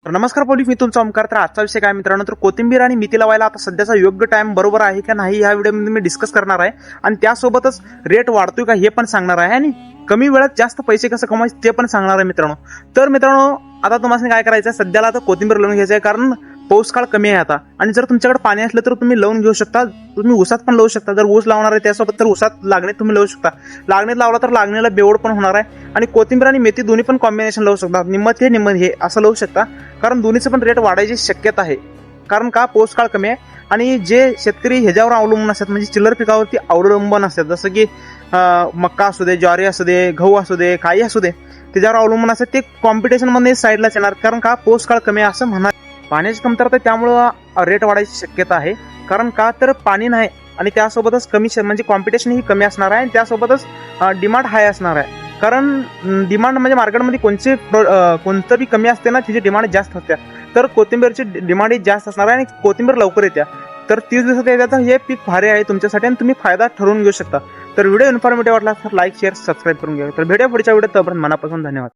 तर नमस्कार पब्लिक, मी तुमचा ओमकार. तर आजचा विषय काय मित्रांनो, तर कोथिंबीर आणि मेथी लावायला आता सध्याचा योग्य टाइम बरोबर आहे का नाही ह्या व्हिडिओमध्ये मी डिस्कस करणार आहे. आणि त्यासोबतच रेट वाढतोय का हे पण सांगणार आहे आणि कमी वेळात जास्त पैसे कसं कमायचे ते पण सांगणार आहे मित्रांनो. तर मित्रांनो, आता तुम्हाला काय करायचं आहे, सध्याला आता कोथिंबीर लावून घ्यायचं आहे कारण पाऊस काळ कमी आहे आता. आणि जर तुमच्याकडे पाणी असलं तर तुम्ही लावून घेऊ शकता. तुम्ही ऊसात पण लावू शकता. जर ऊस लावणार आहे त्यासोबत तर ऊसात लागणीत तुम्ही लावू शकता. लागणीत लावला तर लागणीला बेवड पण होणार आहे. आणि कोथिंबीर आणि मेथी दोन्ही पण कॉम्बिनेशन लावू शकता. निम्मत हे निम्मत हे असं लावू शकता. कारण दोन्हीचं पण रेट वाढायची शक्यता आहे. कारण का, पाऊस काळ कमी आहे. आणि जे शेतकरी ह्याच्यावर अवलंबून असतात, म्हणजे चिल्लर पिकावरती अवलंबून असतात, जसं की मक्का असू दे, ज्वारी असू दे, गहू असू दे, काही असू दे, त्याच्यावर अवलंबून असतात, ते कॉम्पिटिशन मध्ये साईडलाच येणार. कारण का, पाऊस काळ कमी आहे असं म्हणा. पाण्याची कमतरता त्यामुळं रेट वाढायची शक्यता आहे. कारण का, तर पाणी नाही आणि त्यासोबतच कमी म्हणजे कॉम्पिटिशन ही कमी असणार आहे. आणि त्यासोबतच डिमांड हाय असणार आहे. कारण डिमांड म्हणजे मार्केटमध्ये कोणतं बी कमी असते ना, तिची डिमांड जास्त असते. तर कोथिंबीरची डिमांड ही जास्त असणार आहे आणि कोथिंबीर लवकर येते. तर 30 दिवसात येतात. तर हे पीक भारी आहे तुमच्यासाठी आणि तुम्ही फायदा ठरवून घेऊ शकता. तर व्हिडिओ इन्फॉर्मेटिव्ह वाटला तर लाईक, शेअर, सबस्क्राईब करून घ्या. तर भेटूया पुढच्या व्हिडिओत. तोपर्यंत मनापासून धन्यवाद.